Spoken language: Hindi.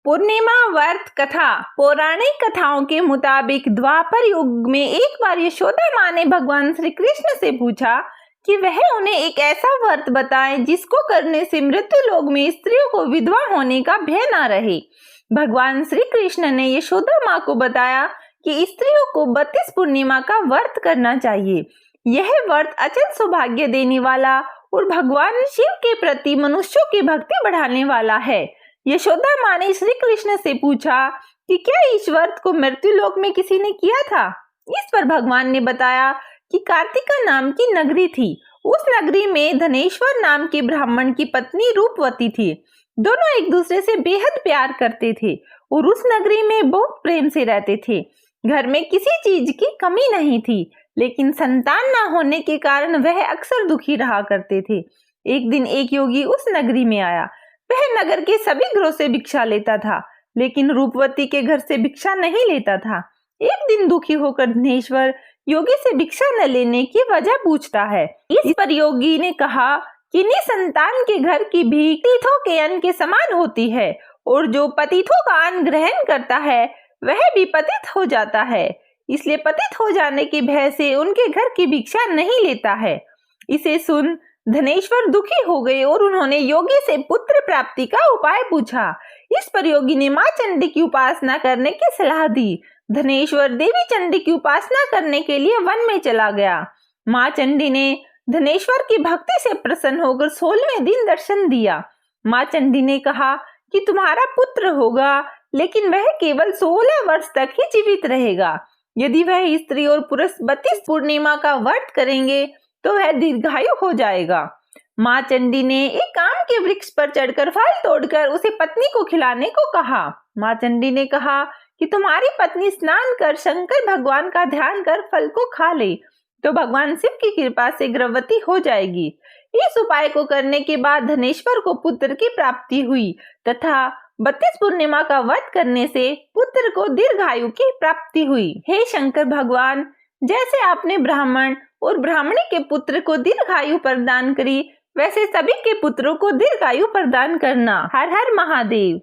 पूर्णिमा व्रत कथा। पौराणिक कथाओं के मुताबिक द्वापर युग में एक बार यशोदा माँ ने भगवान श्री कृष्ण से पूछा कि वह उन्हें एक ऐसा व्रत बताएं जिसको करने से मृत्यु लोक में स्त्रियों को विधवा होने का भय न रहे। भगवान श्री कृष्ण ने यशोदा माँ को बताया कि स्त्रियों को 32 पूर्णिमा का व्रत करना चाहिए। यह व्रत अचल सौभाग्य देने वाला और भगवान शिव के प्रति मनुष्यों की भक्ति बढ़ाने वाला है। यशोदा माँ ने श्री कृष्ण से पूछा कि क्या इस व्रत को मृत्यु लोक में किसी ने किया था। इस पर भगवान ने बताया कि कार्तिका नाम की नगरी थी। उस नगरी में धनेश्वर नाम के ब्राह्मण की पत्नी रूपवती थी। दोनों एक दूसरे से बेहद प्यार करते थे और उस नगरी में बहुत प्रेम से रहते थे। घर में किसी चीज की कमी नहीं थी, लेकिन संतान न होने के कारण वह अक्सर दुखी रहा करते थे। एक दिन एक योगी उस नगरी में आया। वह नगर के सभी घरों से भिक्षा लेता था, लेकिन रूपवती के घर से भिक्षा नहीं लेता था। एक दिन दुखी होकर धनेश्वर योगी से भिक्षा न लेने की वजह पूछता है। इस पर योगी ने कहा कि निसंतान के घर की भीख पतिथों के अन्न के समान होती है, और जो पतिथों का अन्न ग्रहण करता है वह भी पतित हो जाता है। इसलिए पतित हो जाने के भय से उनके घर की भिक्षा नहीं लेता है। इसे सुन धनेश्वर दुखी हो गए और उन्होंने योगी से पुत्र प्राप्ति का उपाय पूछा। इस पर योगी ने माँ चंडी की उपासना करने की सलाह दी। धनेश्वर देवी चंडी की उपासना करने के लिए वन में चला गया। माँ चंडी ने धनेश्वर की भक्ति से प्रसन्न होकर 16वें दिन दर्शन दिया। माँ चंडी ने कहा कि तुम्हारा पुत्र होगा, लेकिन वह केवल 16 वर्ष तक ही जीवित रहेगा। यदि वह स्त्री और पुरुष 32 पूर्णिमा का व्रत करेंगे तो वह दीर्घायु हो जाएगा। माँ चंडी ने एक आम के वृक्ष पर चढ़कर फल तोड़कर उसे पत्नी को खिलाने को कहा। माँ चंडी ने कहा कि तुम्हारी पत्नी स्नान कर शंकर भगवान का ध्यान कर फल को खा ले, तो भगवान शिव की कृपा से गर्भवती हो जाएगी। इस उपाय को करने के बाद धनेश्वर को पुत्र की प्राप्ति हुई तथा 32 पूर्णिमा का व्रत करने से पुत्र को दीर्घायु की प्राप्ति हुई। हे शंकर भगवान, जैसे आपने ब्राह्मण और ब्राह्मणी के पुत्र को दीर्घायु प्रदान करी, वैसे सभी के पुत्रों को दीर्घायु प्रदान करना। हर हर महादेव।